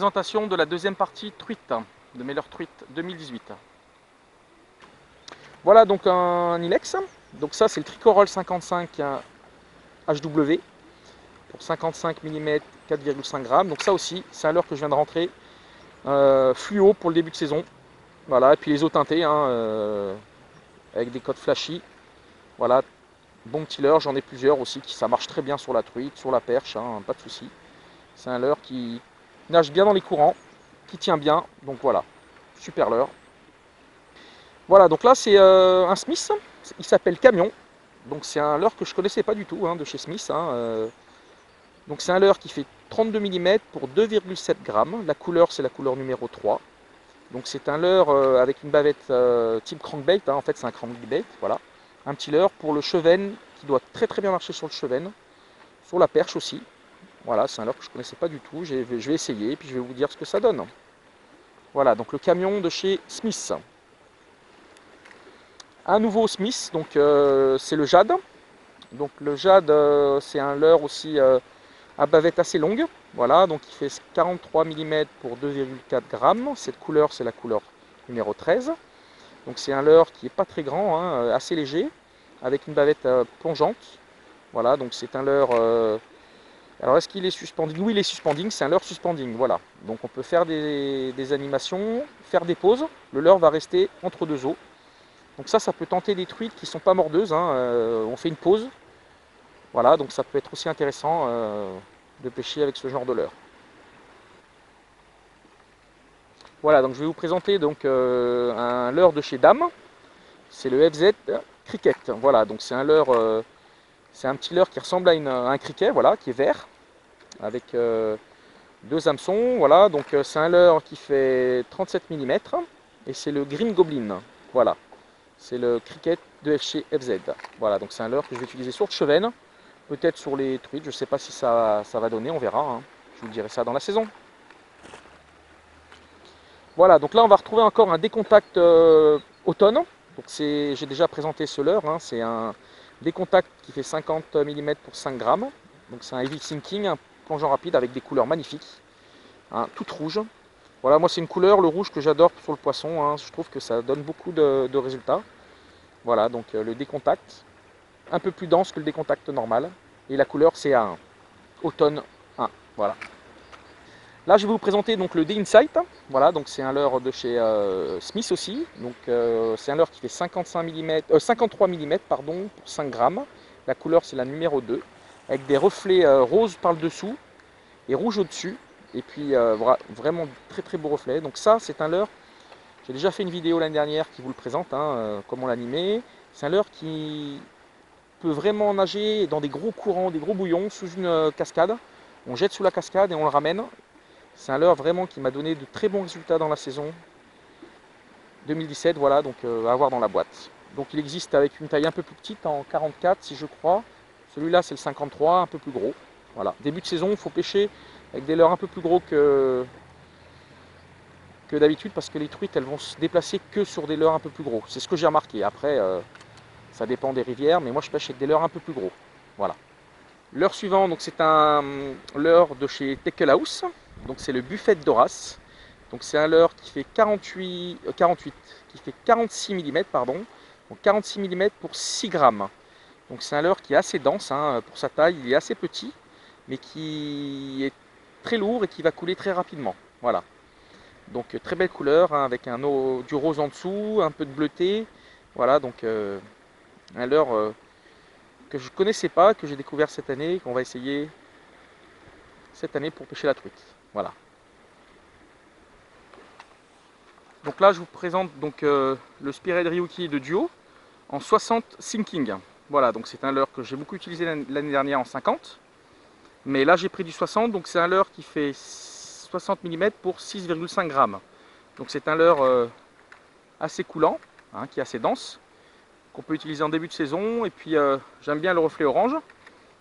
présentation de la deuxième partie truite, de mes leurres truites 2018. Voilà donc un ilex. Donc ça c'est le Tricorol 55 HW pour 55 mm 4,5 grammes. Donc ça aussi c'est un leurre que je viens de rentrer fluo pour le début de saison. Voilà, et puis les eaux teintées avec des codes flashy. Voilà, bon petit leurre, j'en ai plusieurs aussi ça marche très bien sur la truite, sur la perche, hein, pas de souci. C'est un leurre qui nage bien dans les courants, qui tient bien, donc voilà, super leurre. Voilà, donc là c'est un Smith, il s'appelle Camion, donc c'est un leurre que je connaissais pas du tout de chez Smith. Donc c'est un leurre qui fait 32 mm pour 2,7 grammes, la couleur c'est la couleur numéro 3. Donc c'est un leurre avec une bavette type crankbait, en fait c'est un crankbait, voilà. Un petit leurre pour le cheven qui doit très très bien marcher sur le cheven, sur la perche aussi. Voilà, c'est un leurre que je ne connaissais pas du tout, je vais essayer et puis je vais vous dire ce que ça donne. Voilà, donc le Camion de chez Smith. Un nouveau Smith, donc c'est le Jade. Donc le Jade, c'est un leurre aussi à bavette assez longue. Voilà, donc il fait 43 mm pour 2,4 grammes. Cette couleur, c'est la couleur numéro 13. Donc c'est un leurre qui n'est pas très grand, assez léger, avec une bavette plongeante. Voilà, donc c'est un leurre... alors est-ce qu'il est suspending? Oui, il est suspending, c'est un leurre suspending, voilà. Donc on peut faire des animations, faire des pauses. Le leurre va rester entre deux eaux. Donc ça peut tenter des truites qui ne sont pas mordeuses. On fait une pause. Voilà, donc ça peut être aussi intéressant de pêcher avec ce genre de leurre. Voilà, donc je vais vous présenter donc un leurre de chez Dame. C'est le FZ Cricket. Voilà, donc c'est un leurre, c'est un petit leurre qui ressemble à un cricket, voilà, qui est vert, avec deux hameçons. Voilà, donc c'est un leurre qui fait 37 mm et c'est le Green Goblin. Voilà, c'est le cricket de chez FZ. Voilà, donc c'est un leurre que je vais utiliser sur le cheven, peut-être sur les truites, je ne sais pas si ça va donner, on verra. Je vous dirai ça dans la saison. Voilà, donc là on va retrouver encore un décontact automne. Donc j'ai déjà présenté ce leurre, c'est un décontact qui fait 50 mm pour 5 grammes. Donc c'est un heavy sinking, un plongeant rapide avec des couleurs magnifiques, toutes rouges. Voilà, moi c'est une couleur, le rouge, que j'adore sur le poisson. Je trouve que ça donne beaucoup de résultats. Voilà, donc le décontact, un peu plus dense que le décontact normal. Et la couleur c'est un automne 1. Voilà. Là, je vais vous présenter donc le D-Insight. Voilà, donc c'est un leurre de chez Smith aussi. Donc c'est un leurre qui fait 53 mm pardon, pour 5 grammes. La couleur c'est la numéro 2, avec des reflets roses par le dessous et rouge au-dessus. Et puis vraiment très très beau reflet. Donc ça c'est un leurre, j'ai déjà fait une vidéo l'année dernière qui vous le présente, comment l'animer. C'est un leurre qui peut vraiment nager dans des gros courants, des gros bouillons, sous une cascade. On jette sous la cascade et on le ramène. C'est un leurre vraiment qui m'a donné de très bons résultats dans la saison 2017, voilà, donc à avoir dans la boîte. Donc il existe avec une taille un peu plus petite, en 44 si je crois. Celui-là c'est le 53, un peu plus gros. Voilà. Début de saison, il faut pêcher avec des leurres un peu plus gros que d'habitude, parce que les truites elles vont se déplacer que sur des leurres un peu plus gros. C'est ce que j'ai remarqué. Après, ça dépend des rivières, mais moi je pêche avec des leurres un peu plus gros. Voilà. Leurre suivant, donc c'est un leurre de chez Tackle House. Donc c'est le Buffet d'Horace. Donc c'est un leurre qui fait 46 mm, pardon. Donc 46 mm pour 6 grammes. Donc c'est un leurre qui est assez dense, pour sa taille, il est assez petit, mais qui est très lourd et qui va couler très rapidement. Voilà. Donc très belle couleur, avec du rose en dessous, un peu de bleuté. Voilà, donc un leurre que je ne connaissais pas, que j'ai découvert cette année, qu'on va essayer cette année pour pêcher la truite. Voilà. Donc là je vous présente donc le Spearhead Ryuki de Duo en 60 sinking. Voilà, donc c'est un leurre que j'ai beaucoup utilisé l'année dernière en 50. Mais là j'ai pris du 60, donc c'est un leurre qui fait 60 mm pour 6,5 grammes. Donc c'est un leurre assez coulant, qui est assez dense, qu'on peut utiliser en début de saison. Et puis j'aime bien le reflet orange,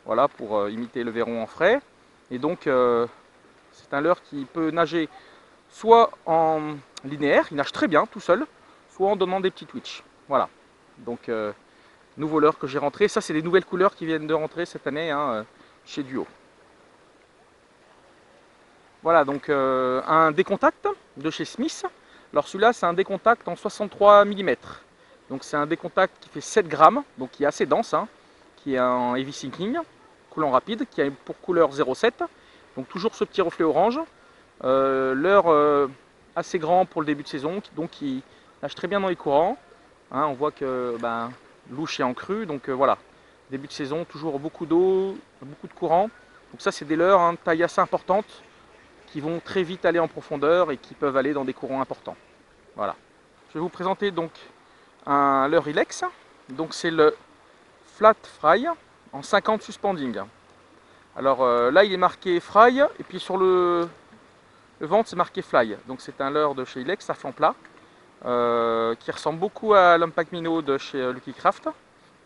voilà, pour imiter le verron en frais. Et donc c'est un leurre qui peut nager soit en linéaire, il nage très bien tout seul, soit en donnant des petits twitch. Voilà, donc nouveau leurre que j'ai rentré. Ça c'est des nouvelles couleurs qui viennent de rentrer cette année chez Duo. Voilà, donc un décontact de chez Smith. Alors celui-là, c'est un décontact en 63 mm. Donc c'est un décontact qui fait 7 grammes, donc qui est assez dense, hein, qui est en heavy sinking, coulant rapide, qui a pour couleur 0,7. Donc toujours ce petit reflet orange. Leurre assez grand pour le début de saison, donc qui nage très bien dans les courants. Hein, on voit que louche est en crue, donc voilà. Début de saison, toujours beaucoup d'eau, beaucoup de courant. Donc ça, c'est des leurres, hein, de taille assez importante, qui vont très vite aller en profondeur et qui peuvent aller dans des courants importants. Voilà. Je vais vous présenter donc un leurre Ilex. Donc c'est le Flat Fry en 50 suspending. Alors là, il est marqué Fry et puis sur le ventre, c'est marqué Fly. Donc c'est un leurre de chez Ilex à flanc plat qui ressemble beaucoup à l'Impact Minnow de chez Lucky Craft.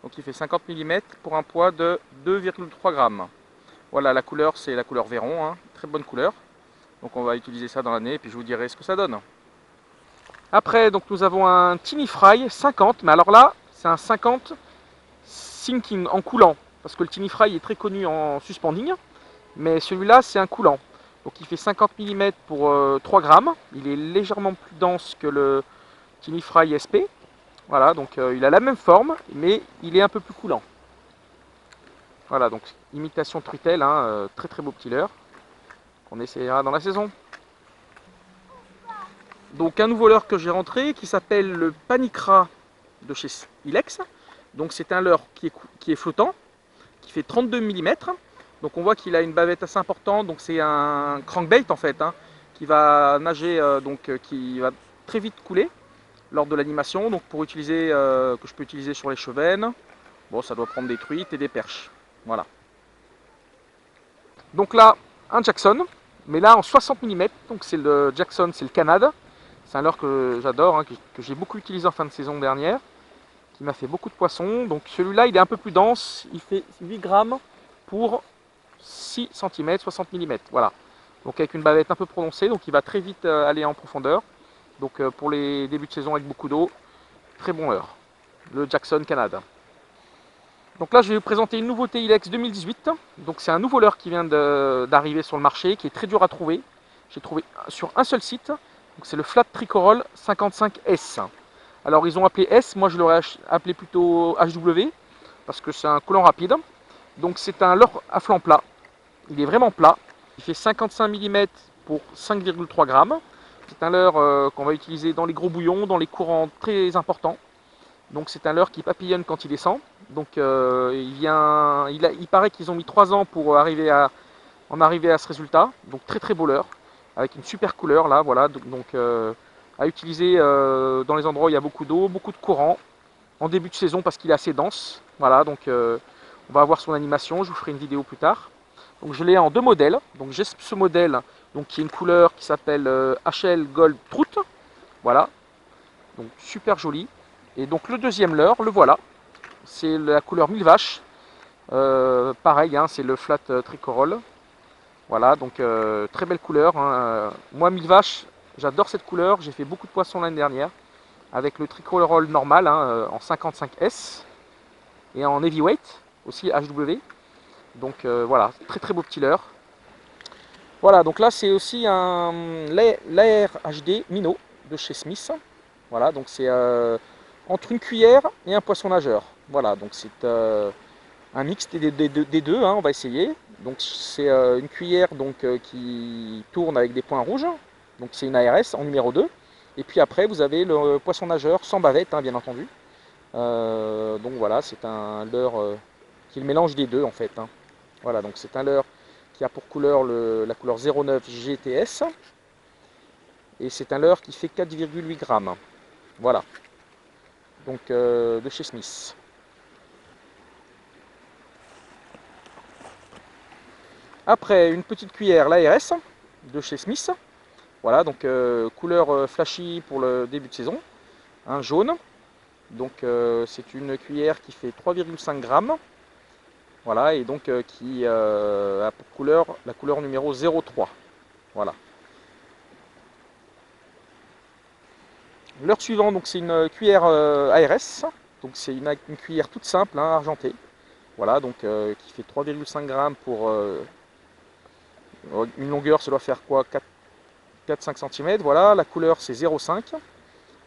Donc il fait 50 mm pour un poids de 2,3 grammes. Voilà, la couleur, c'est la couleur Véron, hein, très bonne couleur. Donc on va utiliser ça dans l'année et puis je vous dirai ce que ça donne. Après, donc nous avons un Tiny Fry 50, mais alors là, c'est un 50 sinking en coulant, parce que le Tiny Fry est très connu en suspending, mais celui-là, c'est un coulant. Donc il fait 50 mm pour 3 grammes. Il est légèrement plus dense que le Tiny Fry SP. Voilà, donc il a la même forme, mais il est un peu plus coulant. Voilà, donc imitation truitelle, hein, très très beau petit leurre. On essaiera dans la saison. Donc un nouveau leurre que j'ai rentré qui s'appelle le Panicra de chez Ilex. Donc c'est un leurre qui est flottant, qui fait 32 mm. Donc on voit qu'il a une bavette assez importante, donc c'est un crankbait en fait, hein, qui va nager, qui va très vite couler lors de l'animation, donc pour utiliser, que je peux utiliser sur les chevennes. Bon, ça doit prendre des truites et des perches. Voilà. Donc là, un Jackson, mais là en 60 mm, donc c'est le Jackson, c'est le Canada. C'est un leurre que j'adore, hein, que j'ai beaucoup utilisé en fin de saison dernière, qui m'a fait beaucoup de poissons. Donc celui-là, il est un peu plus dense, il fait 8 grammes pour 6 cm, 60 mm. Voilà. Donc avec une bavette un peu prononcée, donc il va très vite aller en profondeur. Donc pour les débuts de saison avec beaucoup d'eau, très bon leurre. Le Jackson Canada. Donc là, je vais vous présenter une nouveauté Ilex 2018. Donc c'est un nouveau leurre qui vient d'arriver sur le marché, qui est très dur à trouver. J'ai trouvé sur un seul site. C'est le Flat Tricorol 55S. Alors ils ont appelé S, moi je l'aurais appelé plutôt HW, parce que c'est un coulant rapide. Donc c'est un leurre à flanc plat. Il est vraiment plat. Il fait 55 mm pour 5,3 grammes. C'est un leurre qu'on va utiliser dans les gros bouillons, dans les courants très importants. Donc c'est un leurre qui papillonne quand il descend. Donc il paraît qu'ils ont mis 3 ans pour en arriver à ce résultat. Donc très très beau leurre, avec une super couleur là, voilà. Donc à utiliser dans les endroits où il y a beaucoup d'eau, beaucoup de courant, en début de saison parce qu'il est assez dense. Voilà, donc on va voir son animation, je vous ferai une vidéo plus tard. Donc je l'ai en 2 modèles. Donc j'ai ce modèle donc, qui est une couleur qui s'appelle HL Gold Trout. Voilà, donc super joli. Et donc le deuxième leurre, le voilà. C'est la couleur mille vaches. Pareil, hein, c'est le Flat Tricorol. Voilà, donc très belle couleur. Hein. Moi, mille vaches, j'adore cette couleur. J'ai fait beaucoup de poissons l'année dernière avec le Tricorol normal, hein, en 55S et en heavyweight aussi HW. Donc voilà, très très beau petit leurre. Voilà, donc là c'est aussi un l'AR HD Minnow de chez Smith. Voilà, donc c'est entre une cuillère et un poisson nageur. Voilà, donc c'est un mix des deux, hein, on va essayer. Donc c'est une cuillère qui tourne avec des points rouges. Donc c'est une ARS en numéro 2. Et puis après vous avez le poisson nageur sans bavette, hein, bien entendu. Donc voilà, c'est un leurre qui est le mélange des deux en fait. Hein. Voilà, donc c'est un leurre qui a pour couleur la couleur 09 GTS. Et c'est un leurre qui fait 4,8 grammes. Voilà. Donc de chez Smith. Après, une petite cuillère l'ARS de chez Smith. Voilà, donc couleur flashy pour le début de saison. Un jaune. Donc c'est une cuillère qui fait 3,5 grammes. Voilà, et donc qui a pour couleur la couleur numéro 03. Voilà. L'heure suivante, donc c'est une cuillère ARS. Donc c'est une cuillère toute simple, hein, argentée. Voilà, donc qui fait 3,5 grammes pour Une longueur, ça doit faire quoi, 4-5 cm. Voilà, la couleur c'est 0,5.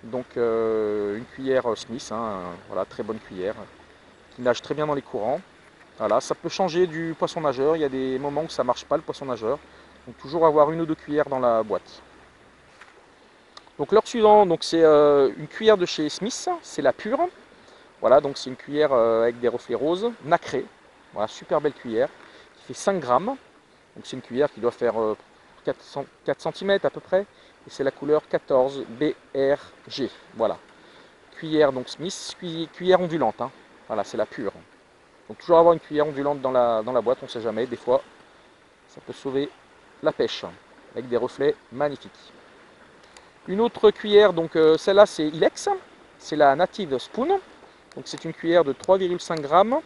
Donc une cuillère Smith, hein, voilà, très bonne cuillère, qui nage très bien dans les courants. Voilà, ça peut changer du poisson nageur, il y a des moments où ça ne marche pas le poisson nageur. Donc toujours avoir une ou deux cuillères dans la boîte. Donc l'heure suivante, donc c'est une cuillère de chez Smith, c'est la pure. Voilà, donc c'est une cuillère avec des reflets roses, nacrée. Voilà, super belle cuillère, qui fait 5 grammes. Donc c'est une cuillère qui doit faire 4 cm à peu près. Et c'est la couleur 14 BRG. Voilà. Cuillère donc Smith, cuillère ondulante. Hein. Voilà, c'est la pure. Donc toujours avoir une cuillère ondulante dans la boîte, on ne sait jamais. Des fois, ça peut sauver la pêche. Avec des reflets magnifiques. Une autre cuillère, donc celle-là c'est Ilex. C'est la Native Spoon. Donc c'est une cuillère de 3,5 grammes.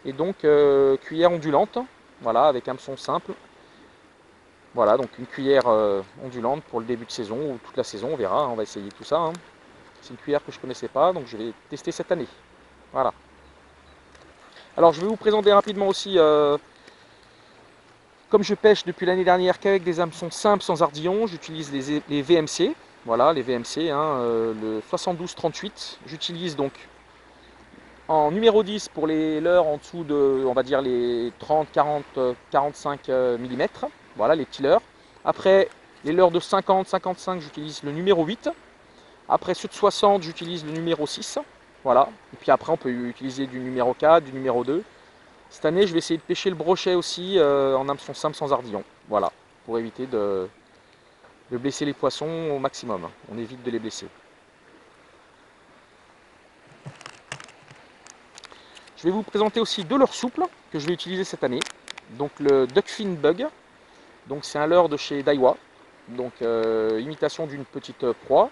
Et donc cuillère ondulante. Voilà, avec hameçon simple. Voilà, donc une cuillère ondulante pour le début de saison ou toute la saison, on verra, on va essayer tout ça. Hein. C'est une cuillère que je ne connaissais pas, donc je vais tester cette année. Voilà. Alors je vais vous présenter rapidement aussi, comme je pêche depuis l'année dernière qu'avec des hameçons simples sans ardillon, j'utilise les VMC. Voilà, les VMC, hein, le 72-38. J'utilise donc en numéro 10 pour les leurres en dessous de, on va dire, les 30, 40, 45 mm. Voilà, les petits leurres. Après, les leurres de 50, 55, j'utilise le numéro 8. Après, ceux de 60, j'utilise le numéro 6. Voilà. Et puis après, on peut utiliser du numéro 4, du numéro 2. Cette année, je vais essayer de pêcher le brochet aussi en hameçon simple sans ardillon. Voilà, pour éviter de blesser les poissons au maximum. On évite de les blesser. Je vais vous présenter aussi deux leurres souples que je vais utiliser cette année. Donc le Duckfin Bug. Donc c'est un leurre de chez Daiwa. Donc imitation d'une petite proie.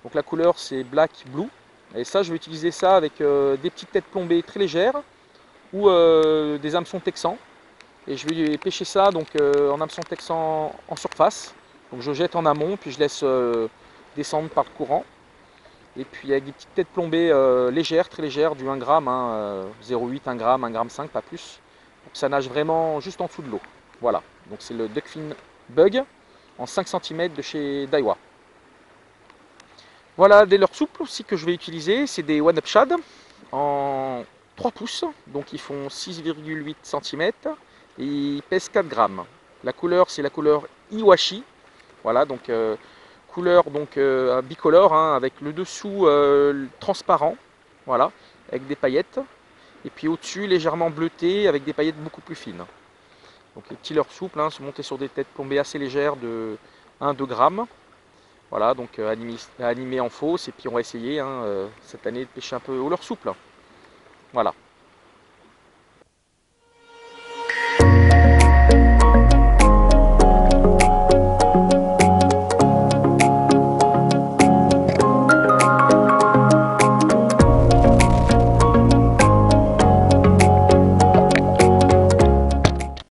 Donc la couleur c'est Black Blue. Et ça je vais utiliser ça avec des petites têtes plombées très légères ou des hameçons texans. Et je vais pêcher ça donc en hameçon texan en surface. Donc je jette en amont puis je laisse descendre par le courant. Et puis avec des petites têtes plombées légères, très légères, du 1 g, hein, 0,8, 1 g, 1,5 g, pas plus. Donc ça nage vraiment juste en dessous de l'eau. Voilà, donc c'est le Duckfin Bug en 5 cm de chez Daiwa. Voilà des leurres souples aussi que je vais utiliser, c'est des One Up Shad en 3 pouces, donc ils font 6,8 cm et ils pèsent 4 grammes. La couleur c'est la couleur Iwashi, voilà donc couleur donc bicolore hein, avec le dessous transparent, voilà, avec des paillettes, et puis au-dessus légèrement bleuté avec des paillettes beaucoup plus fines. Donc les petits leurres souples hein, sont montés sur des têtes plombées assez légères de 1-2 grammes. Voilà, donc animé en fosse, et puis on va essayer hein, cette année de pêcher un peu au leurre souple. Voilà.